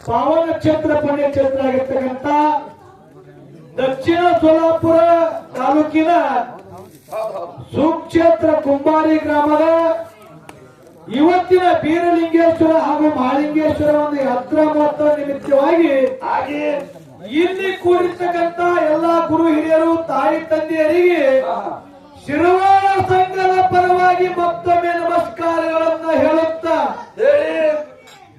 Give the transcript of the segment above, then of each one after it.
ಪಾವನ ಕ್ಷೇತ್ರ ಪುಣ್ಯಕ್ಷೇತ್ರ ಆಗಿರ್ತಕ್ಕಂಥ ದಕ್ಷಿಣ ಸೋಲಾಪುರ ತಾಲೂಕಿನ ಸುಕ್ಷೇತ್ರ ಕುಂಬಾರಿ ಗ್ರಾಮದ ಇವತ್ತಿನ ಬೀರಲಿಂಗೇಶ್ವರ ಹಾಗೂ ಮಹಾಲಿಂಗೇಶ್ವರ ಒಂದು ಯಾತ್ರಾ ಮಹೋತ್ಸವ ನಿಮಿತ್ತವಾಗಿ ಇಲ್ಲಿ ಕೂಡಿರ್ತಕ್ಕಂಥ ಎಲ್ಲಾ ಗುರು ಹಿರಿಯರು ತಾಯಿ ತಂದೆಯರಿಗೆ ಶಿರವಾಳ ಸಂಘದ ಪರವಾಗಿ ಮತ್ತೊಮ್ಮೆ ನಮಸ್ಕಾರಗಳನ್ನ ಹೇಳುತ್ತಾ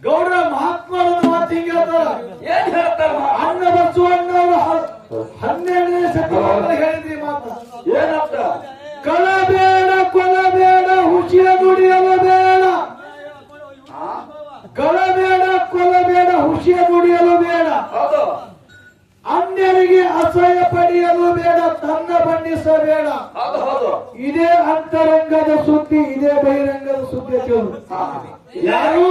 ಗೌಡ ಮಹಾತ್ಮರನ್ನು ಮಾತು ಹಿಂಗೆ ಹೇಳ್ತಾರ. ಅಣ್ಣ ಬಸವಣ್ಣವರು 12ನೇ ಶತಮಾನದಲ್ಲಿ ಹೇಳಿದ್ರಿ ಮಾತು ಏನಂತ? ಕಳಬೇಡ ಕೊಲಬೇಡ ಹುಸಿಯ ನುಡಿಯಲು ಬೇಡ, ಕಳಬೇಡ ಕೊಲಬೇಡ ಹುಸಿಯ ನುಡಿಯಲು ಬೇಡ, ಅನ್ಯರಿಗೆ ಅಸಹ್ಯ ಪಡೆಯಲು ಬೇಡ, ತನ್ನ ಬಣ್ಣಿಸಬೇಡ. ಇದೇ ಅಂತರಂಗದ ಸುದ್ದಿ, ಇದೇ ಬಹಿರಂಗದ ಸುದ್ದಿ. ಯಾರು?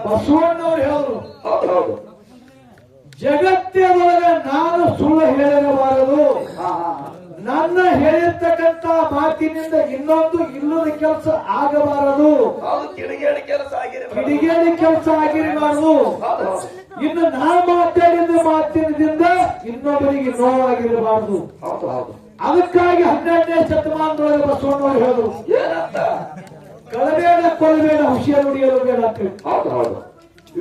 ಬಸವಣ್ಣವ್ರು ಹೇಳಿದ್ರು. ಜಗತ್ತಿನೊಳಗೆ ನಾನು ಸುಳ್ಳು ಹೇಳಿರಬಾರದು, ನನ್ನ ಹೇಳಿರ್ತಕ್ಕಂಥ ಮಾತಿನಿಂದ ಇನ್ನೊಂದು ಇಲ್ಲದ ಕೆಲಸ ಆಗಬಾರದು, ಕಿಡಿಗೇಡಿ ಕೆಲಸ ಆಗಿರಬಾರದು. ಇನ್ನು ನಾ ಮಾತಾಡಿದ ಮಾತಿನಿಂದ ಇನ್ನೊಬ್ಬರಿಗೆ ನೋವಾಗಿರಬಾರದು. ಅದಕ್ಕಾಗಿ 12ನೇ ಶತಮಾನದೊಳಗೆ ಬಸವಣ್ಣವರು ಹೇಳಿದ್ರು, ಕಳಬೇಡ ಕೊಲ್ಲಬೇಡ ಹುಷಿಯ ನುಡಿಯಲು ಬೇಡ ಅಂತ.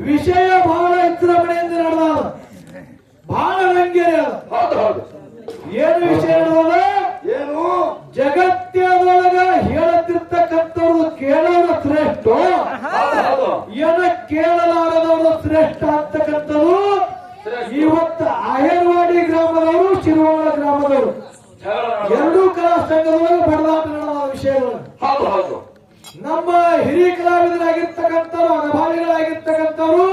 ವಿಷಯ ಬಹಳ ವಿಜೃಂಭಣೆಯಿಂದ ನಡೆದ, ಬಹಳ ರಂಗೇರಿ ಅದ. ಏನು ವಿಷಯ ನಡೆದ? ಏನು? ಜಗತ್ತಿನೊಳಗ ಹೇಳುತ್ತಿರ್ತಕ್ಕಂಥವ್ರು ಕೇಳೋರು ಶ್ರೇಷ್ಠ, ಏನ ಕೇಳಲಾರದವರು ಶ್ರೇಷ್ಠ ಅಂತಕ್ಕಂಥದ್ದು ಇವತ್ತು ಆಯರ್ವಾಡಿ ಗ್ರಾಮದವರು, ಶಿರವಾಳ ಗ್ರಾಮದವರು ಎರಡೂ ಕಲಾ ಸಂಘದೊಳಗೆ ಬಡದಾಟ ನಡೆದ ವಿಷಯಗಳು. ನಮ್ಮ ಹಿರಿಯ ಕಲಾವಿದರಾಗಿರ್ತಕ್ಕಂಥವ್ರು, ಅನುಭಾವಿಗಳಾಗಿರ್ತಕ್ಕಂಥವ್ರು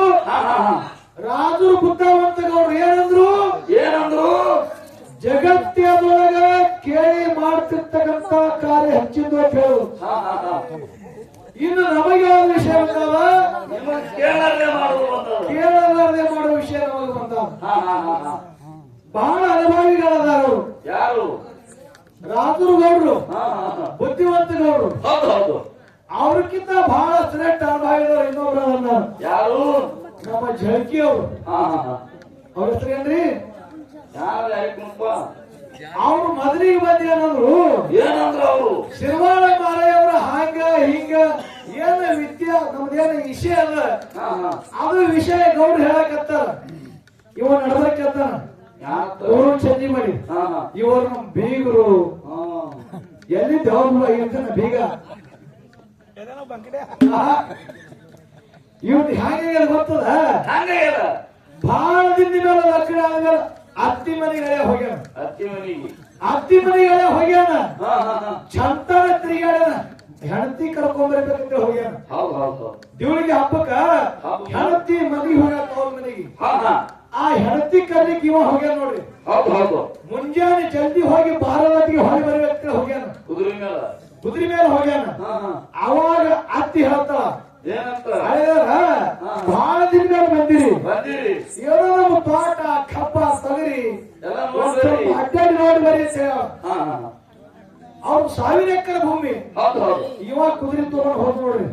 ರಾಜರು ಬುದ್ಧವಂತ ಗೌಡ್ರು ಏನಂದ್ರು? ಜಗತ್ತಿನೊಳಗ ಕೇಳಿ ಮಾಡ್ತಿರ್ತಕ್ಕಂಥ ಕಾರ್ಯ ಹೆಚ್ಚಿಂದು ಅಂತ ಹೇಳುದು. ಇನ್ನು ನಮಗೆ ಒಂದು ವಿಷಯ ಬಂದವ, ಕೇಳಲಾರದೆ ಮಾಡುವ ವಿಷಯ ನಮಗೆ ಬಂದವ. ಬಹಳ ಅನುಭವಿಗಳದಾರವರು. ಯಾರು? ರಾಜರು ಗೌಡ್ರು, ಬುದ್ಧಿವಂತ ಗೌಡ್ರು. ಅವ್ರಕ್ಕಿಂತ ಬಹಳ ಶ್ರೇಷ್ಠ ಅನುಭವಿಗಳು ಇನ್ನೊಬ್ರು. ಯಾರು? ನಮ್ಮ ಜಳಕಿ ಅವರು. ಅವ್ರ ಹೆಸರೇನ್ರಿ? ಅವ್ರು ಮದುವೆಗೆ ಬಂದು ಏನಂದ್ರು? ಅವರು ಶಿರವಾಳ ಮಾರಯ್ಯವ್ರ ಹಾಂಗ ಹಿಂಗ ಏನ ವಿದ್ಯಾ ನಮ್ದೇನ ವಿಷಯ ಅಲ್ಲ, ಅದು ವಿಷಯ ಗೌಡ್ರು ಹೇಳಕತ್ತಾರ. ಇವ ನಡ್ದಕ್ಕತ್ತಾನ ಅವರು ಚಂದಿ ಮಾಡಿ, ಇವರು ನಮ್ ಬೀಗರು. ಎಲ್ಲಿ ದೇವ್ರ ಇರ್ತಾನ ಬೀಗ. ಇವ್ರು ಹ್ಯಾಂಗ ಗೊತ್ತದ? ಬಹಳ ದಿನ ಮೇಲೆ ಲಕ್ಷಣ ಆದ್ಮೇಲೆ ಅತ್ತಿ ಮನೆಗಳೇ ಹೋಗ್ಯಾನ. ಅತ್ತಿ ಮನೆಗಳೇ ಹೋಗ್ಯಾನ. ಚಂತನ ತಿರುಗಾಡ್ಯಾನ. ಹೆಂಡತಿ ಕರ್ಕೊಂಡ್ಬರ್ಬೇಕಂತ ಹೋಗ್ಯಾನ. ದೇವಳಿಗೆ ಹಬ್ಬಕ್ಕ ಹೆಂಡತಿ ಮನೆಗೆ ಹೋಗ್ಯಾನ, ಅವ್ರ ಮನೆಗೆ. ಆ ಹೆಂಡತಿ ಕರ್ಲಿಕ್ಕೆ ಇವ ಹೋಗ್ಯಾನ ನೋಡ್ರಿ. ಮುಂಜಾನೆ ಜಲ್ದಿ ಹೋಗಿ ಬಾರವತಿಗೆ ಹೊಳಿ ಬರ್ಬೇಕಂತ ಹೋಗ್ಯಾನ. ಕುದುರೆ ಮೇಲೆ ಹೋಗ್ಯಾನ. ಅವಾಗ ಅತ್ತಿ ಹೇಳ್ತಾಳ, ಬಹಳ ದಿನ ಮೇಲೆ ಬಂದಿರಿ, ಏನೋ ನಮ್ಮ ತೋಟ ಕಬ್ಬ ತೊಗರಿ ಅಡ್ಡಾಡಿ ನೋಡಿ ಬರೀ. ಅವ್ರು 1000 ಎಕರೆ ಭೂಮಿ. ಇವ ಕುದುರೆ ತಗೊಂಡು ಹೋದ್ ನೋಡ್ರಿ.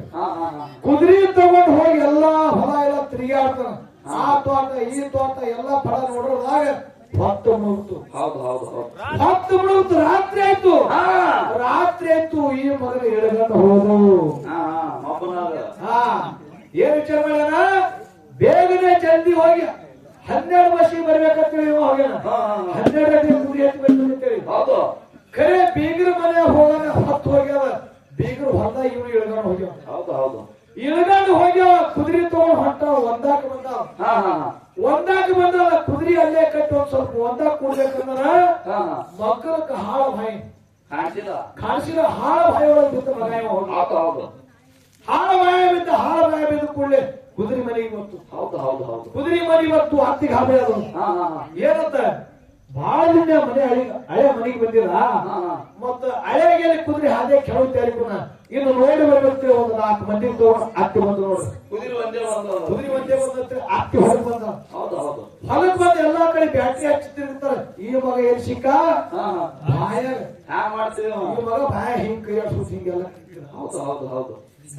ಕುದುರೆ ತಗೊಂಡು ಹೋಗಿ ಎಲ್ಲಾ ಹೊಲ ಎಲ್ಲ ತಿರುಗಾಡ್ತಾನ. ಆ ತೋಟ ಈ ತೋಟ ಎಲ್ಲಾ ಫಲ ನೋಡೋದಾಗ ಹೊತ್ತು ಮುಳುಗ್ತು. ರಾತ್ರಿ ಆಯ್ತು. ಈ ಮಗನ ಎಳಗಂಡು ಹೋದು. ಏನ್ ವಿಚಾರ ಮಾಡ್ಯಾನ? ಬೇಗನೆ ಜಲ್ದಿ ಹೋಗಿ 12 ವರ್ಷಕ್ಕೆ ಬರ್ಬೇಕಂತೇಳಿ ಇವ ಹೋಗ್ಯಾನ. 12 ಗಂಟೆ ಕುದುರೆ ಎತ್ಬೇಕಂತೇಳಿ. ಖರೆ ಬೀಗರ ಮನೆ ಹೋಗೋಣ ಹೊತ್ತು ಹೋಗ್ಯಾವ. ಬೀಗರು ಹೊಲ ಇವ್ರು ಇಳ್ಕೊಂಡು ಹೋಗ್ಯಾವ. ಇಳ್ಕೊಂಡು ಹೋಗ್ಯಾವ. ಕುದುರೆ ತಗೊಂಡು ಹೊಂಟ ಒಂದಾಕ ಬಂದ ಕುದುರೆ ಅಲ್ಲೇ ಕಟ್ಟಿ ಒಂದ್ ಸ್ವಲ್ಪ ಒಂದಾಕ ಕೂಡ್ಬೇಕಂದ್ರ ಮಕ್ಕಳಕ್ಕೆ ಹಾಳ ಬಾಯಿ ಕಾಣಿಸಿದ. ಹಾಳ ಬಾಯಿ ಒಳಗೆ ಬಿದ್ದ ಮಗ ಹಾಳ ಬಾಯ ಬಿದ್ದ ಕೂಡಲೇ ಕುದುರೆ ಮನೆಗೆ ಬಂತು. ಕುದುರೆ ಮನೆಗೆ ಬಂತು. ಅತ್ತಿಗೆ ಹಾಬೆ ಅದು ಏನಂತ? ಬಹಳ ದಿನ ಮನೆ ಹಳೆ ಮನೆಗೆ ಬಂದಿಲ್ಲ. ಮತ್ತ ಹಳೆಗೆ ಕುದುರೆ ಹಾಗೆ ಕೆಲವು ತಯಾರಿಕುನ ಇನ್ನು ನೋಡಿ ಬರ್ಬೇಕು. ಒಂದು 4 ಮಂದಿ ತಗೊಂಡು ಅತ್ತಿ ಬಂದು ನೋಡ್ರಿ. ಕುದುರೆ ಒಂದೇ ಬಂದ ಅತ್ತಿ ಹೊರಗೆ ಬಂದ. ಹೊಲಕ್ ಬಂದು ಎಲ್ಲಾ ಕಡೆ ಬ್ಯಾಟ್ರಿ ಹಚ್ಚಿರ್ತಾರೆ. ಈ ಮಗ ಏನ್ ಸಿಕ್ಕ ಬಾಯ ಈ ಮಗ ಬಾಯ ಹಿಂಗ್ ಕೈ ಆಡ್ಸೋದು ಹಿಂಗೆಲ್ಲ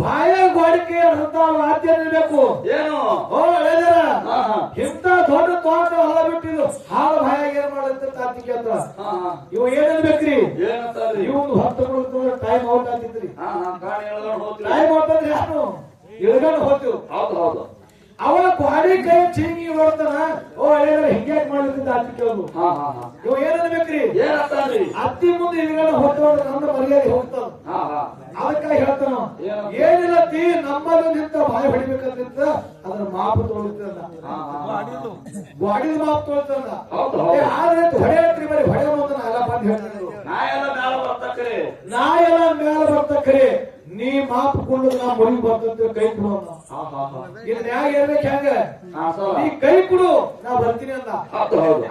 ಬಾಯ ಗೋಡಿಕೆ ಅಂತ ವಾದ್ಯ ಇರ್ಬೇಕು. ಏನು? ಓ ಹೇಳಿದಾರ ಇವ ಏನನ್ಬೇಕ್ರಿ ಇವನು 10 ಟೈಮ್ ಔಟ್ ಆಗ್ತಿದ್ರಿ ಟೈಮ್ ಔಟ್ ಅಂದ್ರೆ ಯಾರು ಇಳ್ಕೊಂಡು ಹೋಗ್ತೀವಿ. ಹೌದು ಅವ ಗಾಡಿ ಕೈ ಚಿಂಗಿ ಹೊಡ್ತಾನ. ಓ ಹೇಳಿದ್ರೆ ಹಿಂಗ್ಯಾಕ್ ಮಾಡ್ಲಿಕ್ಕಿಂತ ಅತ್ತಿ ಕೇಳೋದು. ಇವ ಏನನ್ಬೇಕ್ರಿ ಅತ್ತಿ ಮುಂದೆ ಇಳ್ಕೊಂಡು ಹೋಗ್ತಾವ ನಮ್ಮ ಮರ್ಯಾದೆ ಹೋಗ್ತಾವ. ಅದಕ್ಕಾಗಿ ಹೇಳ್ತಾನ ಏನಿಲ್ಲ ತೀ ನಮ್ಮಲ್ಲಿ ನಿಂತ ಬಾಯಿ ಹೊಡಿಬೇಕಂತ ಅದ್ರ ಮಾಪ ತೊಳಿತದ ಗಾಡಿದ ಮಾಪ ತೊಳಿತದ. ಆದ್ರೆ ಹೊಡೆಯತ್ರಿ ಬರೀ ಹೊಡೆ ಮುಂದೆ ಎಲ್ಲ ಬಂದು ಹೇಳ್ತಿದ್ರು ನಾ ಎಲ್ಲ ಮೇಲೆ ಬರ್ತಕ್ರಿ ನೀ ಮಾಪ್ ಕೊಂಡು ನಾ ಮರಿ ಬರ್ತಂತ ಕೈ ಕೊಡು ಇದನ್ನ ಯಾಗ ಇರ್ಬೇಕು ಹೆಂಗ ನೀ ಕೈ ಕೊಡು ನಾ ಬರ್ತೀನಿ ಅಂತ.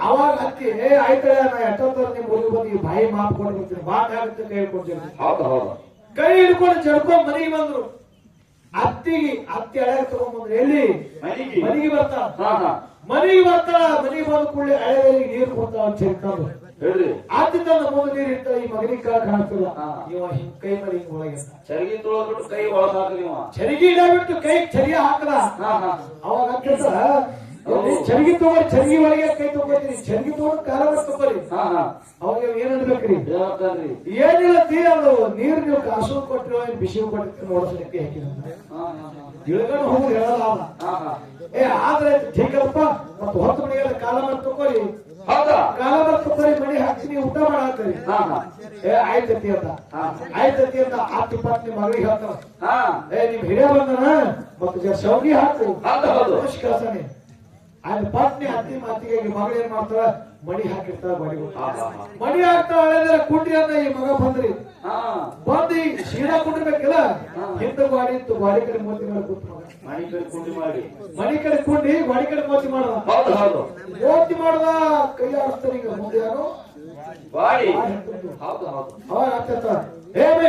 ಅವಾಗ ಹತ್ತಿ ಆಯ್ತಲ್ಲ ನಾ ಎಷ್ಟೊತ್ತರ ನಿಮ್ ಮರಿ ಬಂದು ಬಾಯಿ ಮಾಪ್ ಕೊಂಡು ಬರ್ತೀನಿ ಬಾಟ್ ಆಗುತ್ತೆ ಕೈ ಹಿಡ್ಕೊಳ್ತೀನಿ. ಕೈ ಹಿಡ್ಕೊಂಡು ಜಡ್ಕೊಂಡ್ ಮನೆಗೆ ಬಂದ್ರು. ಅತ್ತಿ ಹಳೆ ತಗೊಂಡ್ಬಂದ್ರು. ಎಲ್ಲಿ ಮನೆಗೆ ಬರ್ತಾಳ. ಮನೆಗೆ ಬಂದ ಕೂಡಲೇ ಹಳೆಗಳಿಗೆ ನೀರು ಕೊಡ್ತಾವ ಅಂತ ಹೇಳ್ಕೊಂಡು ಆತಿ ತನ್ನ ಮುಂದೆ ನೀರು ಇರ್ತಾವ. ಈ ಮಗನಿಗೆ ಕಾಣಿಸ್ತದ ಇವ ಹಿಂಗ್ ಕೈ ಮಾಡಿ ಹಿಂಗ್ ಒಳಗೆ ಚರಿಗೆ ತೊಳೆದ್ಬಿಟ್ಟು ಕೈ ಒಳಗ ಹಾಕಿ ಚರಿಗೆ ಇಡಬಿಟ್ಟು ಕೈ ಚರಿಗೆ ಹಾಕದ. ಅವಾಗ ಚರಿಗೆ ತಗೊಂಡ್ರಿ ಚರಿಗೆ ಒಳಗೆ ಕೈ ತಗೋತೀರಿ ಚರಿಗೆ ತಗೊಂಡು ಕಾಲ ತಗೋರಿ. ಅವಾಗ ಏನನ್ಬೇಕ್ರಿ ಏನಿಲ್ಲ ತೀರ ಅದು ನೀರು ನೀವು ಕಾಸು ಕೊಟ್ಟಿರೋ ಬಿಸಿ ಕೊಟ್ಟಿರ್ತೀವಿ ನೋಡಿಸ್ಲಿಕ್ಕೆ ಹಾಕಿದ ಇಳ್ಕೊಂಡು ಹೋಗುದು ಹೇಳಲ್ಲ. ಆದ್ರೆ ಠೀಕಲ್ಪ ಮತ್ತ 10 ಮನೆಗೆಲ್ಲ ಕಾಲ ಮಾಡಿ ತಗೋರಿ ಕಾಲ ಮಾಡಿ ತಗೋರಿ ಮನೆ ಹಾಕ್ತೀನಿ ಊಟ ಮಾಡಾಕ್ತರಿ. ಆಯ್ತತಿ ಅಂತ ಆತಿ ಪತ್ನಿ ಮಗಳಿಗೆ ಹೇಳ್ತಾರ ನಿಮ್ ಹಿರಿಯ ಬಂದನ ಮತ್ತ ಶೌಗಿ ಹಾಕು ಕಳ್ಸಾನೆ. ಆಯ್ತು ಪತ್ನಿ ಅತ್ತಿ ಮಾತಿಗೆ ಮಗಳು ಏನ್ ಮಾಡ್ತಾರ ಮಣಿ ಹಾಕಿರ್ತಾರ ಮಣಿ ಹಾಕ್ತಾರ. ಕುಂಡ್ರಿ ಅಂತ ಈ ಮಗ ಬಂದ್ರಿ ಬಂದು ಶೀರಾ ಕುಂಡಿರ್ಬೇಕಿಲ್ಲ ಹಿಂದ ಗಾಡಿ ಇತ್ತು ಗಾಡಿ ಕಡೆ ಮೋತಿ ಮೇಲೆ ಕೂತ್ ಮಣಿ ಕಡೆ ಕುಂಡಿ ಗಾಡಿ ಕಡೆ ಮೋತಿ ಮಾಡದ ಮೋತಿ ಮಾಡದ ಕೈ ಆಡ್ತಾರೆ. ಈಗ ಮುಂದೆ ಯಾರು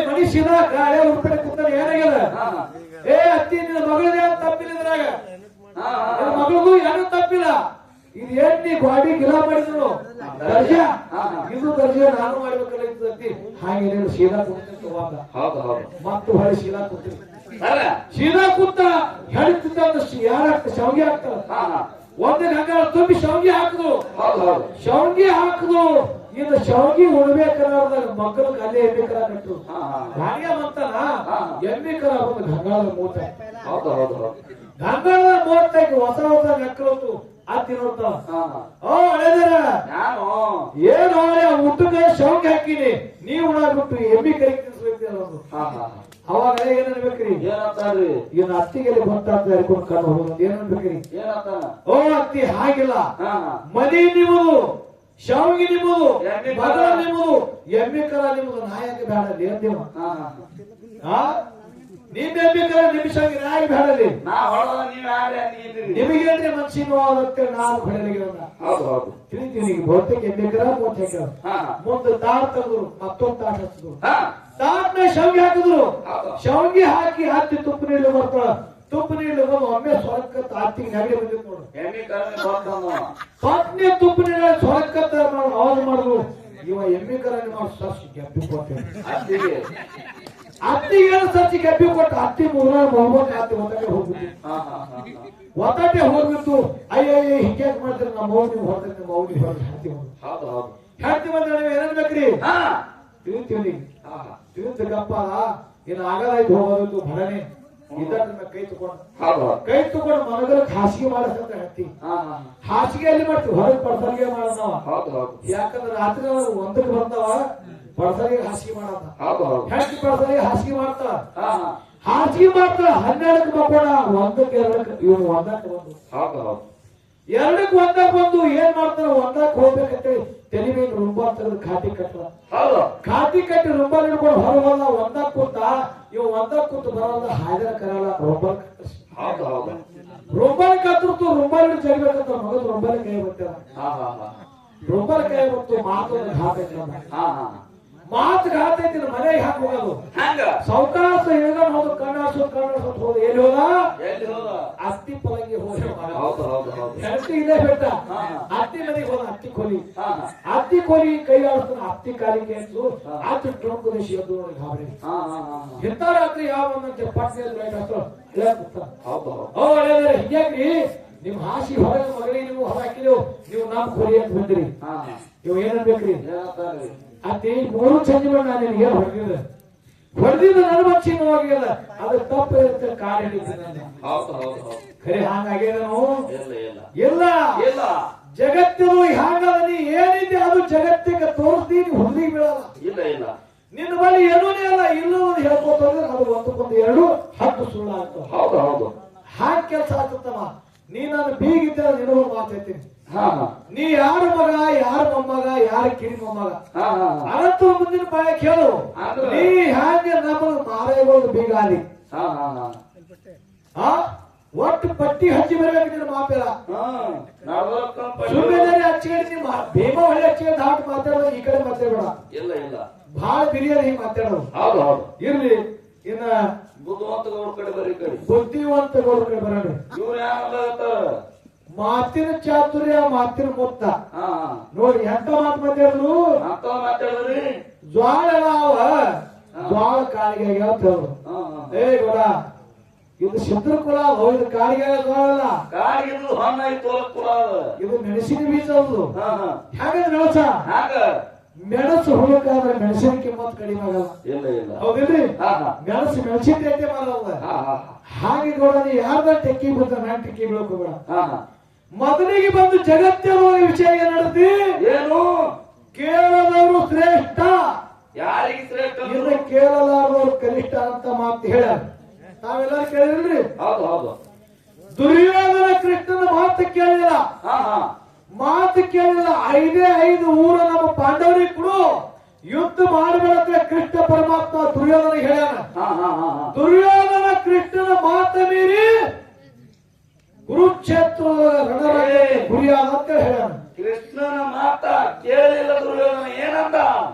ಮಣಿ ಶೀರಾ ಗಾಳಿ ಉಡ್ಪಡೆ ಕೂತಾನೆ ಏನಾಗ್ಯದ ಅತ್ತಿ ನಿನ್ನ ಮಗಳದೇ ತಪ್ಪಿಲ್ಲದ್ರಾಗ ಮಗಳಿಗೂ ಏನೂ ತಪ್ಪಿಲ್ಲ. ಇದು ಏನ್ ನೀ ಗಾಡಿ ಗಿಲ ಮಾಡಿದ್ರು ದರ್ಜಾ ಇದು ದರ್ಜಾ ನಾನು ಮಾಡ್ಬೇಕಲ್ಲ ಹಾಗೆ ಶೀಲಾ ಕುಂತ ಮತ್ತು ಹೊಳೆ ಶೀಲಾ ಕೂತಿ ಶೀಲಾ ಕೂತ ಹೇಳ್ತಿದ್ದ ಯಾರ ಶಾವಿಗೆ ಹಾಕ್ತಾರ. ಒಂದು ಗಂಗಾಳ ತುಂಬಿ ಶಾವಿಗೆ ಹಾಕಿದ್ರು ಇದು ಶಾವಿಗೆ ಉಣ್ಬೇಕಾದಾಗ ಮಕ್ಕಳು ಅಲ್ಲೇ ಎಮ್ಮೆ ಕರ ಕಟ್ಟರು ಗಾಡಿಯ ಮಂತಾನ ಎಮ್ಮೆ ಕರ ಒಂದು ಗಂಗಾಳದ ಮೂಟ ಗಂಗಾಳದ ಮೂಟಕ್ಕೆ ಹೊಸ ನೆಕ್ಕಲತ್ತು ಅತ್ತಿ ನೋಡ್ತಾವ. ಹಳೆದಾರ ಏನು ಊಟಕ್ಕೆ ಶಾವಿಗೆ ಹಾಕಿನಿ ನೀವು ಉಣಾಗ್ಬಿಟ್ಟು ಎಮ್ಮೆ ಕರಿ ತಿನ್ಸ್ಬೇಕು. ಅವಾಗ ಏನನ್ಬೇಕ್ರಿ ಇವ್ನ ಅತ್ತಿಗೆ ಗೊತ್ತಾಗ್ತಾ ಹೇಳ್ಕೊಂಡು ಕಣ್ಣು ಹೋಗೋದು ಏನನ್ಬೇಕ್ರಿ ಓ ಅತ್ತಿ ಹಾಗಿಲ್ಲ ಮನಿ ನಿಮ್ಮದು ಶಾವಿಗೆ ನಿಮ್ಮದು ಮಗಳ ನಿಮ್ಮದು ಎಮ್ಮೆ ಕರ ನಿಮ್ಮದು ನಾಯಕ ಬೇಡ ದೇವ ನಿಮ್ ಎಮ್ಮೆ ಕರ ನಿಮ್ ಶಾವಿಗೆ ನಾಯ ಬೇಡಲಿ ನಿಮಗೇನ್ರಿ ಮನ್ಸಿನ ನಾನು ತಿಳಿತೀವಿ. ಬಹುತೇಕ ಎಮ್ಮೆ ಕರ ಮುಂದೆ ತಾಡ್ ತೆಗೆದ್ರು ಮತ್ತೊಂದು ತಾಟ್ ಹಚ್ಚಿದ್ರು ತಾಟ್ನ ಶಾವಿಗೆ ಹಾಕಿದ್ರು ಶಾವಿಗೆ ಹಾಕಿ ಹತ್ತಿ ತುಪ್ಪ ನೀಡ್ಲು ಬರ್ತಾಳ. ತುಪ್ಪ ನೀಡ್ಲು ಬಂದು ಒಮ್ಮೆ ಸ್ವರಕ್ಕ ಆರ್ತಿಗೆ ನೆಗಡಿ ಬಂದಿತ್ತು ನೋಡು ಪತ್ನಿ ತುಪ್ಪ ನೀಡ ಸ್ವರಕ್ಕತ್ತ ಆವಾಜ್ ಮಾಡಿದ್ರು. ಇವ ಎಮ್ಮೆ ಕರ ನಿಮ್ಮ ಸರ್ಚ್ ಗೆಬ್ಬಿ ಕೊಟ್ಟೆ ಅತ್ತಿಗೆ ಸರ್ಚ್ ಗೆಬ್ಬಿ ಕೊಟ್ಟು ಅತ್ತಿ ಮೊಹಮ್ಮದ್ ಅತ್ತಿ ಒತ್ತಾಟೆ ಹೋಗ್ಬಿಟ್ಟು ಅಯ್ಯ ಹಿಂಗ್ಯಾಕ್ ಮಾಡ್ತಾರೆ ನಮ್ಮ ಮೌನಿ ಹೊರದ್ರೆ ನಿಮ್ಮ ಮೌನಿ ಹೊರಗೆ ಹೇಳ್ತಿ ಬಂದ್ರೆ ಏನನ್ಬೇಕ್ರಿ ತಿಳಿತು ಗಪ್ಪ ಇನ್ನು ಆಗಲಾಯ್ತು ಹೋಗೋದು ಭರಣೆ ಇದನ್ನ ಕೈ ತಗೊಂಡು ಮನಗಲಕ್ಕೆ ಹಾಸಿಗೆ ಮಾಡಿಸಂತ ಹೇಳ್ತಿ. ಹಾಸಿಗೆಯಲ್ಲಿ ಮಾಡ್ತೀವಿ ಹೊರಗೆ ಪಡ್ಸಲಿಗೆ ಮಾಡೋದವ ಯಾಕಂದ್ರೆ ರಾತ್ರಿ ಒಂದಕ್ಕೆ ಬರ್ತಾವ ಪಡ್ಸಲಿಗೆ ಹಾಸಿಗೆ ಮಾಡೋದ ಹೆಂಡತಿ ಪಡ್ಸಲಿಗೆ ಹಾಸಿಗೆ ಮಾಡ್ತಾವ 12ಕ್ಕೆ ಮಕ್ಕೋಣ 1ಕ್ಕೆ 2ಕ್ಕೆ ಇವನು 1ಕ್ಕೆ ಬಂದು 2ಕ್ಕೆ 1ಕ್ಕೆ ಬಂದು ಏನ್ ಮಾಡ್ತಾರ 1ಕ್ಕೆ ಹೋಗ್ಬೇಕಂತ ತಲೆ ಮೇಲೆ ರುಂಬಾ ತೆಗೆದು ಖಾತಿ ಕಟ್ಟದ ಖಾತಿ ಕಟ್ಟಿ ರುಂಬಾಲ್ ಹಿಡ್ಕೊಂಡು ಹೊರಗಲ್ಲ 1ಕ್ಕೆ ಕೂತ ಇವ್ 1ಕ್ಕೆ ಕೂತು ಬರೋದ ಹಾಜರ ಕರಲ್ಲ ರುಂಬಾಲ್ ಕತ್ತರ್ತು ರುಂಬಾಲ್ ಹಿಡಿದು ಜರಿಬೇಕಂತ ಮಗದು ರುಂಬಾಲ್ ಕೈ ಬರ್ತಾರ ರುಂಬಾಲ್ ಕೈ ಬರ್ತು ಮಾತು ಘಾತೈತಿ ಮನೆಗೆ ಹಾಕಿ ಹೋಗೋದು ಸೌಕಾಸ ಹೇಳ್ಕೊಂಡು ಹೋದ ಕಣ್ಣಾಡ್ಸೋದು ಹೋದ ಎಲ್ಲಿ ಹೋದ ಅತ್ತಿ ಪಲಂಗಿ ಹೋದ ಹೆಂಡತಿ ಇಲ್ಲೇ ಬಿಟ್ಟ ಅತ್ತಿ ಮನೆಗೆ ಹೋದ ಅತ್ತಿ ಕೋಲಿ ಕೈ ಆಡಿಸ್ತಾನ ಅತ್ತಿ ಕಾಲಿಗೆ ಹೆಚ್ಚು ಅತ್ತಿ ಟ್ರಂಕ್ ದೇಶಿ ಎದ್ದು ನೋಡಿ ಗಾಬರಿ ಇಂಥ ರಾತ್ರಿ ಯಾವ ಒಂದಂತೆ ಪಟ್ನೆ ಹಿಂಗ್ಯಾಕ್ರಿ ನಿಮ್ ಹಾಸಿ ಹೊರಗೆ ಮಗಳಿಗೆ ನೀವು ಹೊರ ಹಾಕಿದೆವು ನೀವು ನಮ್ಮ ಕೊರಿ ಅಂತ ಬಂದ್ರಿ ಇವ್ ಏನನ್ಬೇಕ್ರಿ ಅತಿ 3 ಚಂದಿ ಮಾಡಿ ನಾನು ನಿನಗೆ ಹೊಡೆದಿದ್ದು ನನ್ನ ಮನುಷ್ಯನ ಹೋಗಿಲ್ಲ ಅದು ತಪ್ಪು ಇರುತ್ತೆ ಕಾರ್ ಹಿಡಿತೀನಿ ಖರೆ ಹಂಗಾಗೇನು ಇಲ್ಲ ಜಗತ್ತಿನ ಹ್ಯಾಂಗದ ನೀ ಏನಿದೆ ಅದು ಜಗತ್ತಿಗೆ ತೋರಿಸ್ತೀನಿ ಹುಡುಗಿ ಬೀಳಲ್ಲ ಇಲ್ಲ ನಿನ್ನ ಬಳಿ ಏನೂ ಇಲ್ಲ ಇಲ್ಲೋದು ಹೇಳ್ಕೊತಂದ್ರೆ ಅದು ಒಂದಕ್ಕೊಂದು 2 10 ಸುಳ್ಳು ಆಗ್ತದೆ ಹಾಗೆ ಕೆಲಸ ಆಗ್ತಮ್ಮ ನೀ ನಾನು ಬೀಗಿದ್ದ ನಿನಗೊಂದು ಮಾತೈತೀನಿ ನೀ ಯಾರ ಮಗ ಯಾರ ಮೊಮ್ಮಗ ಯಾರ ಕಿರಿ ಮೊಮ್ಮಗ ಅನಂತ ಮುಂದಿನ ಪಾಯ ಕೇಳು ನೀ ಹ್ಯಾಂಗೆ ನಮ್ಮನ್ನು ಮಾರಾಯಗಳು ಬೀಗಾಲಿ ಒಟ್ಟು ಪಟ್ಟಿ ಹಚ್ಚಿ ಬರ್ಬೇಕು ನಿನ್ನ ಮಾಪಿಲ್ಲ ಸುಮ್ಮನೆ ಹಚ್ಚಿಗೆ ನಿಮ್ಮ ಭೀಮ ಹೊಳೆ ಹಚ್ಚಿಗೆ ದಾಟ್ ಮಾತಾಡೋದು ಈ ಕಡೆ ಮಾತಾಡಬೇಡ ಬಹಳ ಬಿರಿಯಾನಿ ಹಿಂಗ್ ಮಾತಾಡೋದು ಇರ್ಲಿ ಇನ್ನ ಬುದ್ಧಿವಂತ ಗೌಡ ಕಡೆ ಬರೋಣ ಮಾತಿನ ಚಾತುರ್ಯ ಮಾತಿನ ಮೊತ್ತ ನೋಡಿ ಎಂತ ಮಾತು ಮಾತಾಡಿದ್ರು ಜ್ವಾಳ ಜ್ವಾಳ ಕಾಳಿಗೆ ಏ ಗೌಡ ಇದು ಸಿದ್ಧರ ಕುಲ ಇದು ಕಾಳಿಗೆ ಜ್ವಾಳ ಇದು ಮೆಣಸಿನ ಬೀಜ ಹೇಗಂದ್ರೆ ಮೆಣಸ ಮೆಣಸು ಹುಡುಕಾದ್ರೆ ಮೆಣಸಿನ ಕಿಮ್ಮತ್ ಕಡಿಮೆ ಆಗಲ್ಲ ಹೌದಿಲ್ರಿ ಮೆಣಸು ಮೆಣಸಿನ ರೇಟೆ ಮಾಡಲ್ಲ ಹಾಗೆ ಗೌಡ ನೀ ಯಾರ್ದ ಟೆಕ್ಕಿ ಬಂದ ನಾನು ಟೆಕ್ಕಿ ಬೀಳ್ಕೋಬೇಡ ಮೊದಲಿಗೆ ಬಂದು ಜಗತ್ತಿನ ವಿಷಯ ನಡೆದಿ ಏನು ಕೇರಳದವರು ಶ್ರೇಷ್ಠ ಯಾರಿಗೆ ಶ್ರೇಷ್ಠ ಇನ್ನು ಕೇರಳದವರು ಕನಿಷ್ಠ ಅಂತ ಮಾತು ಹೇಳ ತಾವೆಲ್ಲರೂ ಕೇಳಿದ್ರಿ ದುರ್ಯೋಧನ ಕೃಷ್ಣನ ಮಾತು ಕೇಳಿಲ್ಲ ಮಾತು ಕೇಳಿಲ್ಲ 5 ಊರ ನಮ್ಮ ಪಾಂಡವರಿಗೆ ಕೊಡು ಯುದ್ಧ ಮಾಡಬೇಡ ಕೃಷ್ಣ ಪರಮಾತ್ಮ ದುರ್ಯೋಧನ ಹೇಳ್ಯಾನ ದುರ್ಯೋಧನ ಕೃಷ್ಣನ ಮಾತ ಮೀರಿ ಕುರುಕ್ಷೇತ್ರದ ರಣರಾಜ ಗುರಿಯಾದ ಅಂತ ಹೇಳ್ಯಾನ ಕೃಷ್ಣನ ಮಾತ ಕೇಳಿಲ್ಲ ದುರ್ಯೋಧನ ಏನಂದ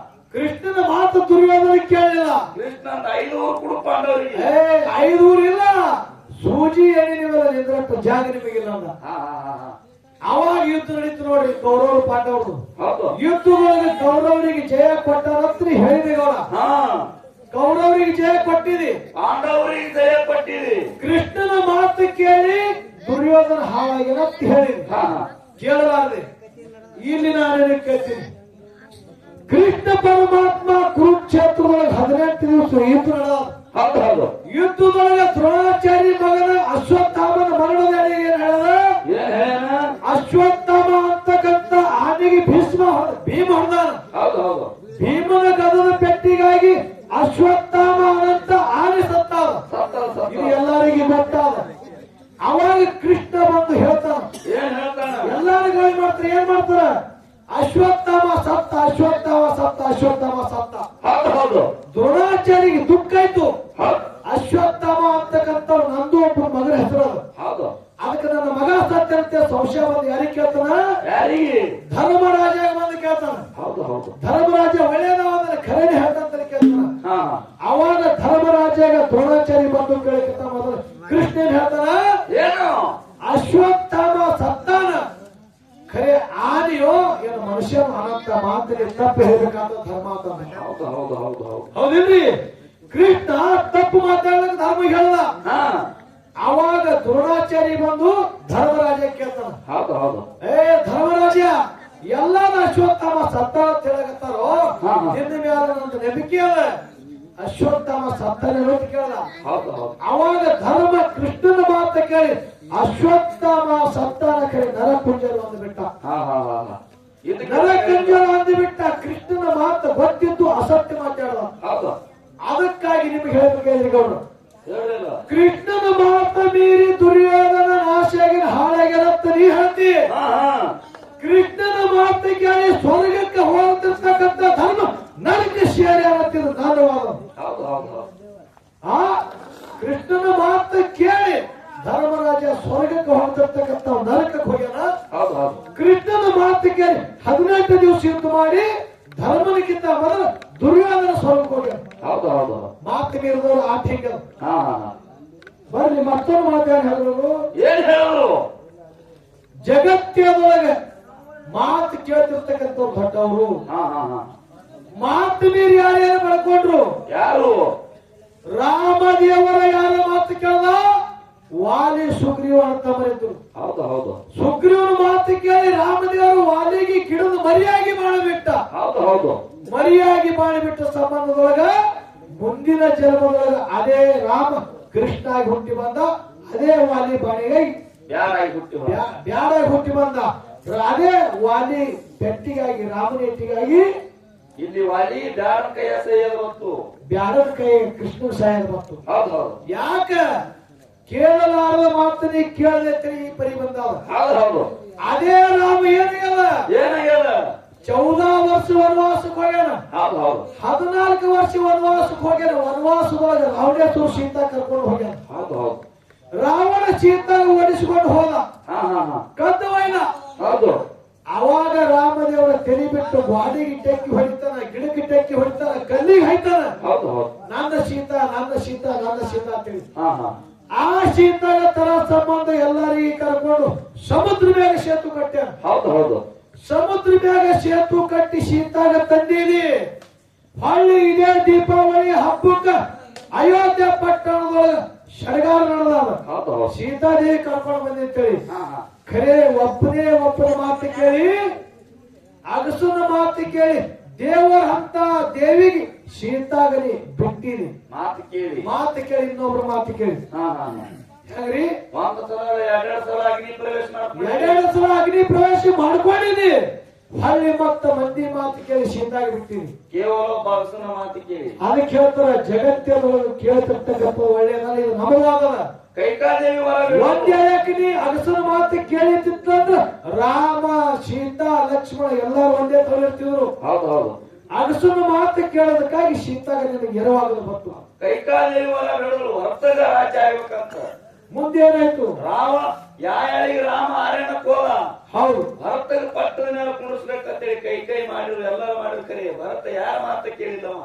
ಕೃಷ್ಣನ ಮಾತು ದುರ್ಯೋಧನ ಕೇಳಿಲ್ಲ ಕೃಷ್ಣನ 5 ಊರು ಕೊಡು ಪಾಂಡವರಿಗೆ 5 ಊರು ಇಲ್ಲ ಸೂಜಿ ಎಣ್ಣಿನವೆಲ್ಲ ನಿಂದ್ರಟ್ಟು ಜಾಗ ನಿಮಗಿಲ್ಲ ಅಂದ ಅವಾಗ ಯುದ್ಧ ನಡೀತು ನೋಡ್ರಿ ಕೌರವರು ಪಾಂಡವರು ಯುದ್ಧದೊಳಗೆ ಕೌರವರಿಗೆ ಜಯ ಕೊಟ್ಟರತ್ರಿ ಹೇಳಿದೆ ಗೌಡ ಕೌರವರಿಗೆ ಜಯ ಕೊಟ್ಟಿದೆ ಪಾಂಡವರಿಗೆ ಜಯ ಕೊಟ್ಟಿದೆ ಕೃಷ್ಣನ ಮಾತು ಕೇಳಿ ದುರ್ಯೋಧನ ಹಾಳಾಗಿನಂತ ಹೇಳಿದೆ ಕೇಳಲಾರದೆ ಇಲ್ಲಿ ನಾನು ಕೇಳ್ತೀನಿ ಕೃಷ್ಣ ಪರಮಾತ್ಮ ಕುರುಕ್ಷೇತ್ರದೊಳಗೆ 18 ದಿವಸ ಯುದ್ಧ ನಡೆದ ಯುದ್ಧದೊಳಗೆ ದ್ರೋಣಾಚಾರ್ಯ ಮಗನ ಅಶ್ವತ್ಥಾಮನ ಮರಣದ ಏನ್ ಹೇಳ ಅಶ್ವತ್ಥಾಮ ಅಂತಕ್ಕಂಥ ಆನೆಗೆ ಭೀಮ ಹೊಡೆದಾನ ಭೀಮನ ಗದದ ಪೆಟ್ಟಿಗಾಗಿ ಅಶ್ವತ್ಥಾಮ ಅನಂತ ಆನೆ ಸತ್ತಾವ ಇದು ಎಲ್ಲರಿಗೂ ಗೊತ್ತಾದ ಅವಾಗ ಕೃಷ್ಣ ಬಂದು ಹೇಳ್ತಾನ ಎಲ್ಲಾರು ಗಾಳಿ ಮಾಡ್ತಾರೆ ಏನ್ ಮಾಡ್ತಾರ ಅಶ್ವತ್ಥಾಮ ಸತ್ತ ಅಶ್ವತ್ಥಾಮ ಸತ್ತ ಅಶ್ವತ್ಥಾಮ ಸತ್ತ ದ್ರೋಣಾಚಾರ್ಯಗೆ ದುಃಖ ಆಯ್ತು ಅಶ್ವತ್ಥಾಮ ಅಂತಕ್ಕಂಥ ನಂದು ಒಬ್ಬ ಮಗನ ಹೆಸರು ಅದಕ್ಕೆ ನನ್ನ ಮಗ ಸತ್ಯಂತೆ ಸಂಶಯ ಬಂದು ಯಾರಿಗೆ ಕೇಳ್ತಾನ ಧರ್ಮರಾಜ ಬಂದು ಕೇಳ್ತಾನ ಧರ್ಮರಾಜ ಒಳ್ಳೆಯದಾದ್ರೆ ಖರೇನೆ ಹೇಳ್ತಂತ ಕೇಳ್ತಾನ ಅವಾಗ ಧರ್ಮರಾಜಾಗ ದ್ರೋಣಾಚಾರ್ಯ ಬಂದು ಕೇಳಕ್ಕಿಂತ ಮೊದಲು ಕೃಷ್ಣನ್ ಹೇಳ್ತಾನ ಏನು ಅಶ್ವತ್ಥಾಮ ಸತ್ತಾನ ಖರೆ ಆನೆಯೋ ಏನು ಮನುಷ್ಯನ ಅನಂತ ಮಾತಿಗೆ ತಪ್ಪು ಹೇಳ್ಬೇಕಂತ ಧರ್ಮ ಹೌದಿಲ್ರಿ ಕೃಷ್ಣ ತಪ್ಪು ಮಾತಾಡಲಿಕ್ಕೆ ಧರ್ಮ ಹೇಳಲ್ಲ ಅವಾಗ ದ್ರೋಣಾಚಾರ್ಯ ಬಂದು ಧರ್ಮರಾಜ ಕೇಳ್ತಾನ ಧರ್ಮರಾಜ ಎಲ್ಲಾನ ಅಶ್ವತ್ಥಾಮ ಸತ್ತ ಅಂತ ಹೇಳಕತ್ತಾರೋ ನಿನ್ನ ಮ್ಯಾಲ ನಂದು ನಂಬಿಕೆ ಅದ ಅಶ್ವತ್ಥಾಮ ಸತ್ತನೆ ಅಂತ ಕೇಳಲ್ಲ ಅವಾಗ ಧರ್ಮ ಕೃಷ್ಣನ ಮಾತು ಕೇಳಿ ಅಶ್ವತ್ಥಾಮ ಸತ್ತಾನ ಕಡೆ ನರಕುಂಜರು ಅಂದ್ಬಿಟ್ಟ ನರಕುಂಜರು ಅಂದ್ಬಿಟ್ಟ ಕೃಷ್ಣನ ಮಾತು ಗೊತ್ತಿದ್ದು ಅಸತ್ಯ ಮಾತಾಡೋದು ಅದಕ್ಕಾಗಿ ನಿಮ್ಗೆ ಹೇಳ್ಬೇಕಾದ್ರಿ ಗೌಡ್ರು ಕೃಷ್ಣನ ಮಾತ ಮೀರಿ ದುರ್ಯೋಧನ ನಾಶಾಗಿನ ಹಾಳಾಗ್ಯಾರಂತ ನೀ ಹೇಳ್ತಿ ಕೃಷ್ಣನ ಮಾತು ಕೇಳಿ ಸ್ವರ್ಗಕ್ಕೆ ಹೋಗ್ತಿರ್ತಕ್ಕಂಥ ಧರ್ಮ ನರಕ ಸೇರಿ ಅನ್ನತ್ತಿದ್ದು ಧರ್ಮವಾದ ಕೃಷ್ಣನ ಮಾತು ಕೇಳಿ ಧರ್ಮರಾಜ ಸ್ವರ್ಗಕ್ಕೆ ಹೋಗ್ತಿರ್ತಕ್ಕಂಥ ನರಕಕ್ಕೆ ಹೋಗ್ಯಾನ ಕೃಷ್ಣನ ಮಾತು ಕೇಳಿ 18 ದಿವಸ ಯುದ್ಧ ಮಾಡಿ ಧರ್ಮನಿಗಿಂತ ಮೊದಲು ದುರ್ಯೋಧನ ಸ್ವರ್ಗಕ್ಕೆ ಹೋಗ್ಯಾನ ಮಾತು ಮೀರಿದವರು ಆಟ ಹೆಂಗ ಬರ್ಲಿ ಮತ್ತೊಂದು ಮಾತು ಏನ್ ಹೇಳಿದ್ರು ಜಗತ್ತಿನೊಳಗೆ ಮಾತು ಕೇಳ್ತಿರ್ತಕ್ಕಂಥವ್ರು ದೊಡ್ಡವರು ಮಾತು ಮೀರಿ ಯಾರ್ಯಾರು ಬೆಳ್ಕೊಂಡ್ರು ಯಾರು ರಾಮದೇವರ ಯಾರ ಮಾತು ಕೇಳ್ದ ವಾಲಿ ಸುಗ್ರೀವ ಅಂತ ಬರೀದ್ರು ಹೌದು ಹೌದು. ಸುಗ್ರೀವನ ಮಾತು ಕೇಳಿ ರಾಮದೇವರು ವಾಲಿಗೆ ಗಿಡದ ಮರಿಯಾಗಿ ಮಾಡಿಬಿಟ್ಟ. ಹೌದು ಹೌದು. ಮರಿಯಾಗಿ ಮಾಡಿಬಿಟ್ಟ ಸಂಬಂಧದೊಳಗ ಮುಂದಿನ ಜನ್ಮದೊಳಗ ಅದೇ ರಾಮ ಕೃಷ್ಣ ಆಗಿ ಹುಟ್ಟಿ ಬಂದ. ಅದೇ ವಾಲಿ ಬಾಣಿಗೆ ಬ್ಯಾಡಾಗಿ ಹುಟ್ಟಿ ಬಂದ. ಅದೇ ವಾಲಿ ಬೆಟ್ಟಿಗಾಗಿ ರಾಮನ ಎಟ್ಟಿಗಾಗಿ ಇಲ್ಲಿ ವಾಲಿ ಬ್ಯಾಡ ಕೈಯ ಸೈಯದ ಬಂತು, ಬ್ಯಾಡದ ಕೈ ಕೃಷ್ಣ ಸಾಯದ ಬಂತು. ಹೌದು ಹೌದು. ಯಾಕ ಕೇಳಲಾರದ ಮಾತನಿ ಕೇಳದೆ ಈ ಪರಿ ಬಂದವ. ಹೌದು ಹೌದು. ಅದೇ ರಾಮ ಏನಾಗ್ಯದ 14 ವರ್ಷ ವನವಾಸಕ್ಕೆ ಹೋಗ್ಯಾನ. ಹೌದು ಹೌದು. 14 ವರ್ಷ ವನವಾಸಕ್ಕೆ ಹೋಗ್ಯಾನ. ವನವಾಸದೊಳಗ ರಾವಣೇಶ್ವರ ಸೀತಾ ಕರ್ಕೊಂಡು ಹೋಗ್ಯಾನ. ಹೌದು ಹೌದು. ರಾವಣ ಸೀತಾಗ ಓಡಿಸಿಕೊಂಡು ಹೋದ. ಕದ್ದವೈನ. ಹೌದು. ಅವಾಗ ರಾಮದೇವರ ತೆಲಿ ಬಿಟ್ಟು ಗಾಡಿಗೆ ಟೆಕ್ಕಿ ಹೊಡಿತಾನ, ಗಿಡಕ್ಕೆ ಟೆಕ್ಕಿ ಹೊಡಿತಾನ, ಕಲ್ಲಿಗೆ ಹಾಯ್ತಾನ. ಹೌದು ಹೌದು. ನನ್ನ ಸೀತಾ ನನ್ನ ಸೀತಾ ನನ್ನ ಸೀತಾ ಅಂತೇಳಿ ಆ ಸೀತಾಗ ತರ ಸಂಬಂಧ ಎಲ್ಲರಿಗೆ ಕರ್ಕೊಂಡು ಸಮುದ್ರ ಮ್ಯಾಗ ಸೇತು ಕಟ್ಟ್ಯಾನ. ಹೌದು ಹೌದು. ಸಮುದ್ರ ಮ್ಯಾಗ ಸೇತು ಕಟ್ಟಿ ಸೀತಾಗ ತಂದೀನಿ. ಹಳ್ಳಿ ಇದೇ ದೀಪಾವಳಿ ಹಬ್ಬಕ್ಕ ಅಯೋಧ್ಯ ಪಟ್ಟಣದೊಳಗ ಸಡಗಾರ ನಡೆದಾವ. ಸೀತಾದೇವಿ ಕರ್ಕೊಂಡು ಬಂದಿರ್ತೇಳಿ. ಖರೇ ಒಬ್ಬನ ಮಾತು ಕೇಳಿ, ಅಗಸನ ಮಾತು ಕೇಳಿ, ದೇವರ ಅಂತ ದೇವಿಗೆ ಸೀತಾಗಲಿ ಬಿಟ್ಟಿರಿ. ಮಾತು ಕೇಳಿ ಇನ್ನೊಬ್ರ ಮಾತು ಕೇಳಿ. ಹೆಂಗ್ರಿ? 1 ಸಲ 2 ಸಲ ಅಗ್ನಿ ಪ್ರವೇಶ 2 ಸಲ ಅಗ್ನಿ ಪ್ರವೇಶ ಮಾಡ್ಕೊಂಡಿನಿ. ಹಳ್ಳಿ ಮತ್ತ ಮಂದಿ ಮಾತು ಕೇಳಿ ಸೀತಾಗ ಬಿಟ್ಟಿನಿ. ಕೇವಲ ಅಗಸನ ಮಾತು ಕೇಳಿ. ಅದಕ್ಕೆ ಹೇಳ್ತಾರ ಜಗತ್ತದೊಳಗೆ ಕೇಳ್ತಿರ್ತಕ್ಕಂಥ ಒಳ್ಳೆಯದಲ್ಲ, ಇದು ನಮಗಾಗಲ್ಲ. ಕೈಕಾದೇವಿ ಒಂದೇ ಅಗಸನ ಮಾತು ಕೇಳಿತಿತ್ತಂದ್ರ ರಾಮ ಸೀತಾ ಲಕ್ಷ್ಮಣ ಎಲ್ಲಾರು ಒಂದೇ ತಗೊಳ್ತಿದ್ರು. ಹೌದು ಹೌದು. ಅಗಸನ ಮಾತು ಕೇಳೋದಕ್ಕಾಗಿ ಸೀತಾಗ ನಿನಗೆ ಎರವಾಗಲು ಬಂತು. ಕೈಕಾದೇವಿ ವರ್ತಗ ರಾಜ್ಯ ಆಗ್ಬೇಕಂತ. ಮುಂದೆ ಏನಾಯ್ತು? ಯಾಳಿಗೆ ರಾಮ ಅರಣ್ಯಕ್ಕೆ ಹೋದ. ಹೌದು. ಭರತನ ಪಟ್ಟದ ಮೇಲೆ ಕುಣಿಸ್ಬೇಕಂತೇಳಿ ಕೈ ಮಾಡಿದ್ರು, ಎಲ್ಲರೂ ಮಾಡಿದ್ರು. ಕರೆ ಭರತ ಯಾರ ಮಾತ ಕೇಳಿದವ?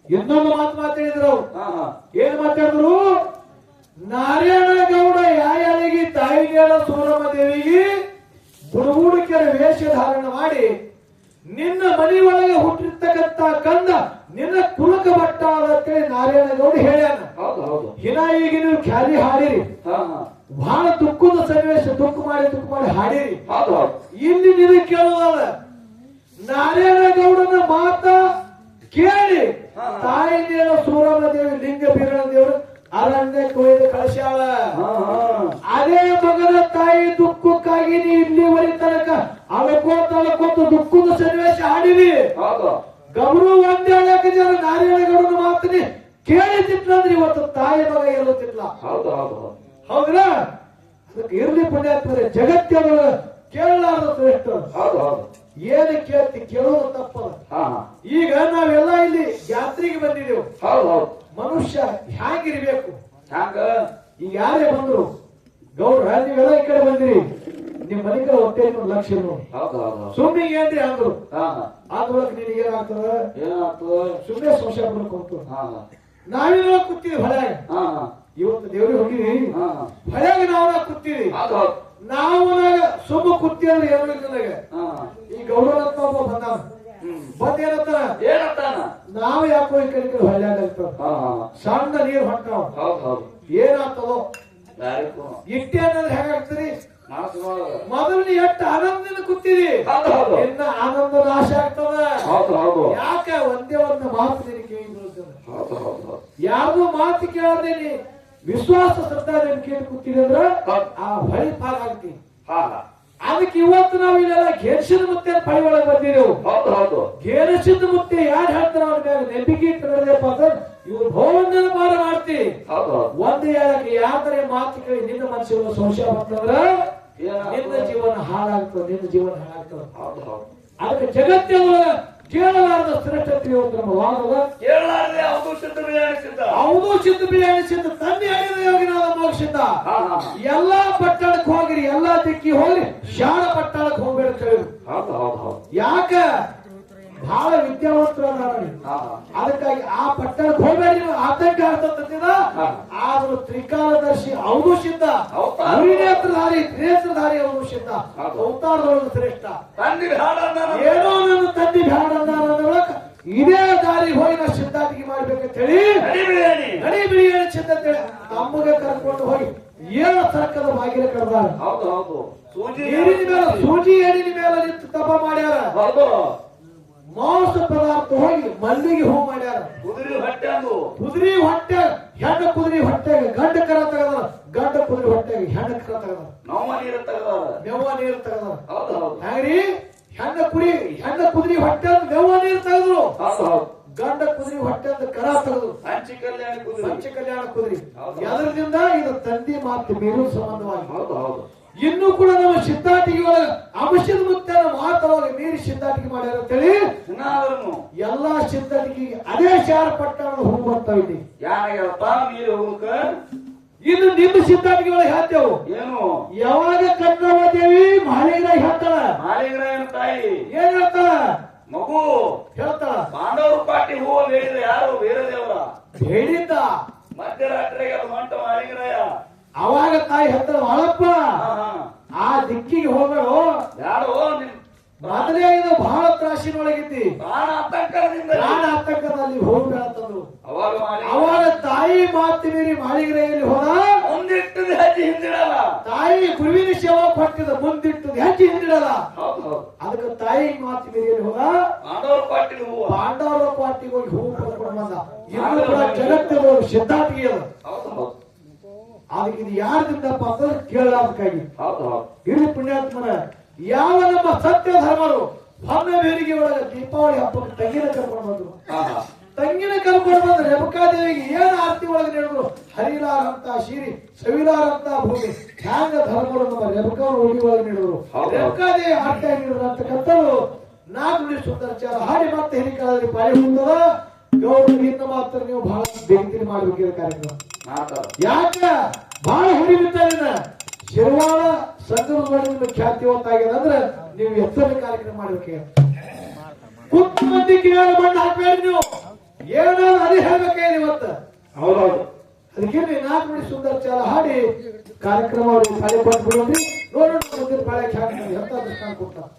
ಇನ್ನೊಂದು ಮಾತಾಡಿದ್ರು. ಏನ್ ಮಾತಾಡಿದ್ರು? ನಾರಾಯಣ ಗೌಡ ಯಾಳಿಗೆ ತಾಯಿಗಳ ಸೂರಮ್ಮ ದೇವಿಗೆ ಬುಡುಬುಡುಕೆರ ವೇಷ ಧಾರಣ ಮಾಡಿ ನಿನ್ನ ಮನಿ ಒಳಗೆ ಹುಟ್ಟಿರ್ತಕ್ಕಂತ ಕಂದ ನಿನ್ನ ಕುಲಕ ಭಟ್ಟ ಅಂತೇಳಿ ನಾರಾಯಣ ಗೌಡ ಹೇಳ್ಯಾನ. ಹಿನ ಈಗ ನೀವು ಖ್ಯಾಲಿ ಹಾಡಿರಿ, ಬಹಳ ದುಃಖದ ಸನ್ನಿವೇಶ, ದುಃಖ ಮಾಡಿ ಹಾಡಿರಿ. ಇಲ್ಲಿ ನೀವು ಕೇಳೋದಲ್ಲ, ನಾರಾಯಣ ಗೌಡನ ಮಾತ ಕೇಳಿ ತಾಯಿಗಳ ಸೂರಮ್ಮ ದೇವಿ ಲಿಂಗ ಬೀರಣ ದೇವರು ಅರಣ್ಯಕ್ಕೆ ಒಯ್ದು ಕಳಿಸ್ಯಾಳ. ಅದೇ ಮಗನ ತಾಯಿ ದುಃಖಕ್ಕಾಗಿ ನೀ ಇಲ್ಲಿವರೆ ತನಕ ಅಳಕೋತ ದುಃಖದ ಸನ್ನಿವೇಶ ಹಾಡಿರಿ. ಗೌರು ಒಂದೇ ಜನ ನಾರಾಯಣಗೌಡನ ಮಾತನಿ ಕೇಳಿತಿಟ್ಲಂದ್ರೆ ಇವತ್ತು ತಾಯಿ ಮಗ ಇರುತ್ತಿಲ್ಲ. ಹೌದ್ರ? ಅದಕ್ಕೆ ಇರ್ಲಿ ಪುಣ್ಯಾತ್ಮರೆ, ಜಗತ್ತಿನ ಕೇಳಲಾರದ ಶ್ರೇಷ್ಠ. ಏನು ಕೇಳ್ತಿ ಕೇಳೋದು ತಪ್ಪಲ್ಲ. ಈಗ ನಾವೆಲ್ಲ ಇಲ್ಲಿ ಜಾತ್ರೆಗೆ ಬಂದಿದ್ದೇವೆ. ಮನುಷ್ಯ ಹ್ಯಾಂಗಿರ್ಬೇಕು? ಈಗ ಯಾರೇ ಬಂದ್ರು ಗೌಡ್ರ ನೀವೆಲ್ಲ ಈ ಕಡೆ ಬಂದಿರಿ, ನಿಮ್ ಮನೆ ಕಡೆ ಹೊಟ್ಟೆ ಲಕ್ಷ ಸುಮ್ಮನೆ ಏನ್ರಿ ಅಂದ್ರು. ಅದ್ರೊಳಗೆ ನಿನಗೆ ಏನಾಗ್ತದ? ಸುಮ್ಮನೆ ಸಂಶಯ ಬರ್ಕೊಂತು. ನಾವೇನೋ ಕೂತೀವಿ ಹೊಳ್ಯಾಗ. ಇವತ್ತು ದೇವ್ರಿಗೆ ಹೋಗಿವಿ, ಹೊಳ್ಯಾಗ ನಾವ್ ಕೂತೀವಿ. ನಾವು ಸುಮ್ಮ ಕೂತಿ ಅಂದ್ರೆ ಏನು ನನಗೆ ಈ ಗೌರವ ಬಂದ ಬಂದೇನಂತಾನ, ನಾವ್ ಯಾಕೋ ಈ ಕಡೆ ಹೊಳ್ಯಾಗ ಸಣ್ಣ ನೀರು ಹೊಂಟಾವ. ಏನಾಗ್ತದೋ ಇಟ್ಟೆ ಅನ್ನೋದು ಹೇಗಾಗ್ತದೆ? ಮೊದಲು ನೀ ಎಷ್ಟು ಆನಂದದಿಂದ ಕೂತೀರಿ, ಇನ್ನ ಆನಂದ ನಾಶ ಆಗ್ತದ. ಯಾಕ? ಒಂದೇ ಒಂದು ಮಾತು ನಿನಗೆ ಕೇಳಿ ಬೀಳ್ತದ. ಯಾರ್ದು ಮಾತು ಕೇಳದೆ ನೀ ವಿಶ್ವಾಸ ಶ್ರದ್ಧಾ ಕೇಳಿ ಕೂತೀರಿ ಅಂದ್ರ ಆ ಹೊಳಿ ಪಾಲ ಆಗ್ತಿ. ಅದಕ್ಕೆ ಇವತ್ತು ನಾವು ಇಲ್ಲೆಲ್ಲ ಘೇರ್ಷದ ಮುತ್ತೆ ಪಳಿ ಒಳಗೆ ಬಂದಿದ್ದೆವು. ಘೇರ್ಷದ ಮುತ್ತೆ ಯಾರು ಹೇಳ್ತಾರ ಅವ್ರ ಮ್ಯಾಗ ನಂಬಿಕೆ ಇಟ್ಟಪ್ಪ ಅಂದ್ರೆ ಇವ್ರು ಭವನ ಪಾರ ಮಾಡ್ತಿ. ಒಂದು ಹೇಳಕ್ಕೆ ಯಾವ್ದಾರೆ ಮಾತು ಕೇಳಿ ನಿನ್ನ ಮನಸ್ಸಿನ ಸಂಶಯ ಬಂತಂದ್ರ ನಿನ್ನ ಜೀವನ ಹಾಳಾಗ್ತದೆ, ನಿನ್ನ ಜೀವನ ಹಾಳಾಗ್ತದೆ. ಅದಕ್ಕೆ ಜಗತ್ತಿನ ಕೇಳಲಾರದ ಶ್ರೇಷ್ಠತೆ ನಮ್ಮ ವಾದದ. ಹೌದು ಸಿದ್ಧ ಬಿರಿಯಾನಿ ಸಿದ್ಧ ತಂದೆ ಹೇಳಿದ ಯೋಗಿನಾದ ಮೋಕ್ಷಿದ್ದ. ಎಲ್ಲಾ ಪಟ್ಟಣಕ್ಕೆ ಹೋಗಿರಿ, ಎಲ್ಲಾ ದಿಕ್ಕಿ ಹೋಗ್ರಿ, ಶಾಣ ಪಟ್ಟಣಕ್ಕೆ ಹೋಗ್ಬೇಡ ಹೇಳಿದ್ರು. ಯಾಕ? ಬಹಳ ವಿದ್ಯಾವಂತರು ಅದಕ್ಕಾಗಿ ಆ ಪಟ್ಟಣಕ್ಕೆ ಹೋಗ್ಬೇಡಿ, ಆತಂಕ ಆಗ್ತದ. ಆದ್ರೂ ತ್ರಿಕಾಲದರ್ಶಿ ಅವನು ಸಿದ್ಧ, ನೇತ್ರಧಾರಿ ತ್ರಿನೇತ್ರಧಾರಿ ಅವನು ಸಿದ್ಧ, ಅವತಾರದೊಳಗೆ ಶ್ರೇಷ್ಠ. ಏನೋ ನನ್ನ ತಂದೆ ಬ್ಯಾಡ ಅಂದ ಇದೇ ದಾರಿ ಹೋಗಿ ನಾ ಸಿದ್ಧಾಂತಿಗೆ ಮಾಡ್ಬೇಕಂತ ಹೇಳಿ ನಡಿ ಬಿಳಿ ಸಿದ್ಧ ನಮಗೆ ಕರ್ಕೊಂಡು ಹೋಗಿ ಏಳು ಸರ್ಕದ ಬಾಗಿಲ ಕಡ್ದಾರ. ಹೌದು ಹೌದು ನೀರಿನ ಮೇಲೆ ಸೂಜಿ ಎಣ್ಣಿನ ಮೇಲೆ ನಿಂತು ತಪ ಮಾಡ್ಯಾರ. ಹೌದು ಮಾಂಸ ಪದಾರ್ಥ ಹೋಗಿ ಮಲ್ಲಿಗೆ ಹೂ ಮಾಡ್ಯಾರ. ಕುದುರೆ ಹೊಟ್ಟೆ ಅಂದು ಕುದುರೆ ಹೊಟ್ಟೆ ಹೆಣ್ಣು ಕುದುರೆ ಹೊಟ್ಟೆಗೆ ಗಂಡ ಕರ ತೆಗದಾರ. ಗಂಡ ಕುದುರೆ ಹೊಟ್ಟೆಗೆ ಹೆಣ್ಣು ಕರ ತೆಗದಾರ. ನೋವ ನೀರು ತೆಗದಾರ. ಮೆವ್ವ ನೀರು ತೆಗದಾರ. ಹೌದು ಹೌದು ಹಾಗ್ರಿ ಹೆಣ್ಣ ಕುದುರೆ ಹೊಟ್ಟೆ ಅಂತ ಮೆವ್ವ ನೀರು ತೆಗೆದ್ರು. ಹೌದು ಹೌದು ಗಂಡ ಕುದುರೆ ಹೊಟ್ಟೆ ಅಂತ ಕರ ತೆಗೆದ್ರು. ಹಂಚಿ ಕಲ್ಯಾಣ ಕುದುರೆ. ಪಂಚ ಕಲ್ಯಾಣ ಕುದುರೆ. ಅದರಿಂದ ಇದು ತಂದೆ ಮಾತು ಮೀರು ಸಂಬಂಧವಾಗಿ. ಹೌದು ಹೌದು ಇನ್ನೂ ಕೂಡ ನಮ್ಮ ಸಿದ್ಧಾಟಿಗೆ ಒಳಗ ಅಂಶದ ಮುತ್ತನ ಮಾತೊಳಗೆ ಮೀರಿ ಸಿದ್ಧಾಟಿಗೆ ಮಾಡ್ಯಾರ ಅಂತೇಳಿ ಎಲ್ಲಾ ಸಿದ್ಧಾಟಿಗೆ ಅದೇ ಶಾರ ಪಟ್ಟಣದ ಹೂ ಬರ್ತಾ ಇದ್ದಿ. ಯಾರಾಗ್ಯಾರಪ್ಪ ನೀರು ಹೋಗಕ? ಇನ್ನು ನಿಮ್ಮ ಸಿದ್ಧಾಟಿಗೆ ಒಳಗೆ ಹೇಳ್ತೇವು ಏನು? ಯಾವಾಗ ಕನ್ನವ ದೇವಿ ಮಾಳಿಗ್ರ ಹೇಳ್ತಾಳ. ಮಾಳಿಗ್ರಾಯನ ತಾಯಿ ಏನ್ ಹೇಳ್ತಾಳ? ಮಗು ಹೇಳ್ತಾಳ ಪಾಂಡವರು ಪಾಟಿ ಹೂವ ಬೇಡಿದ ಯಾರು? ಬೇರೆ ದೇವರ ಹೇಳಿದ್ದ. ಮಧ್ಯರಾತ್ರಿಗೆ ಅದು ಹೊಂಟ ಮಾಳಿಗ್ರಾಯ. ಅವಾಗ ತಾಯಿ ಹೇಳ್ತಾಳ, ಬಾಳಪ್ಪ ಆ ದಿಕ್ಕಿಗೆ ಹೋಗಬೇಡು. ಯಾರು ಮೊದಲೇ ಇದು ಬಹಳ ತ್ರಾಸಿನೊಳಗಿದ್ದಿ. ಪ್ರಾಣ ಆತಂಕದಲ್ಲಿ ಹೋಗ್ಬೇಡ ಅಂತಂದ್ರು. ಅವಾಗ ಅವಾಗ ತಾಯಿ ಮಾತು ಮೀರಿ ಮಾಳಿಗ್ರೆಯಲ್ಲಿ ಹೋದ. ಮುಂದಿಟ್ಟದ ಹೆಜ್ಜೆ ಹಿಂದಿಡಲ್ಲ. ತಾಯಿ ಗುರುವಿನ ಸೇವಾ ಕೊಟ್ಟಿದ ಮುಂದಿಟ್ಟದ ಹೆಜ್ಜೆ ಹಿಂದಿಡಲ್ಲ. ಅದಕ್ಕೆ ತಾಯಿ ಮಾತು ಮೀರಿಯಲ್ಲಿ ಹೋದ. ಪಾಂಡವರ ಪಾಟಿಗೆ ಹೂವ. ಪಾಂಡವರ ಪಾಟಿಗೆ ಹೋಗಿ ಹೂವು ಪಡ್ಕೊಂಡು ಬಂದ. ಇನ್ನು ಕೂಡ ಜಗತ್ತಿನ ಸಿದ್ಧಾಂತಿಗೆ ಅದು. ಅದಕ್ಕೆ ಇದು ಯಾರದಿಂದಪ್ಪ ಅಂತ ಕೇಳಲಾರ್ದಕ್ಕಾಗಿ. ಇಡೀ ಪುಣ್ಯಾತ್ಮನ ಯಾವ ನಮ್ಮ ಸತ್ಯ ಧರ್ಮರು ಹೊನ್ನ ಬೇರಿಗೆ ಒಳಗೆ ದೀಪಾವಳಿ ಹಬ್ಬಕ್ಕೆ ತಂಗಿನ ಕರ್ಕೊಂಡು ಬಂದ್ರು. ತಂಗಿನ ಕರ್ಕೊಂಡು ಬಂದ್ರೆ ರೇಣುಕಾದೇವಿಗೆ ಏನ್ ಆರತಿ ಒಳಗೆ ನಡೆದ್ರು? ಹರಿಲಾರಂತ ಶಿರಿ ಸವಿಲಾರಂತ ಭೂಮಿ ಹ್ಯಾಂಗ ಧರ್ಮರು ನಮ್ಮ ರೇಣುಕಾ ರೂಢಿ ಒಳಗೆ ನಡೆದ್ರು. ರೇಣುಕಾದೇವಿ ಆರತಿ ನೀಡಿದ್ರು ಅಂತಕ್ಕಂಥದ್ದು ನಾಲ್ಕು ಸುಂದರಚಾರ ಹಾಡಿ ಮತ್ತೆ ಹಿರಿಕಾಲದಲ್ಲಿ ಪಾಳಿ ಮುಂದದ. ಗೌರವ ಇನ್ನು ಮಾತ್ರ ನೀವು ಬಹಳ ಬೇಗನೆ ಮಾಡ್ಬೇಕಿರೋ ಕಾರ್ಯಕ್ರಮ. ಯಾಕ ಬಹಳ ಹುಡಿಬಿಟ್ಟಾರಿನ ಶಿರವಾಳ ಸಂಗಮದ ಖ್ಯಾತಿವಂತಾಗಿದೆ ಅಂದ್ರೆ ನೀವು ಎತ್ತರ ಕಾರ್ಯಕ್ರಮ ಮಾಡ್ಬೇಕು. ಕುತ್ತು ಮಂದಿ ಕಿವಿಯಾಗ ಮಣ್ಣು ಹಾಕ್ಬೇಡಿ. ನೀವು ಏನಾದ್ರು ಅದೇ ಹೇಳ್ಬೇಕಾಗಿ ಇವತ್ತು. ಹೌದೌದು. ಅದಕ್ಕೆ ನಾಲ್ಕು ನುಡಿ ಸುಂದರ ಚಾಲ ಹಾಡಿ ಕಾರ್ಯಕ್ರಮ ಅವ್ರಿಗೆ ಪಾಳೆ ಕೊಟ್ಟು ಬಿಡೋದ್ರಿ. ನೋಡೋಣ ಪಾಳೆ ಖ್ಯಾತಿ ಎಂತ ದೃಷ್ಟಾಂತ ಕೊಡ್ತಾರೆ.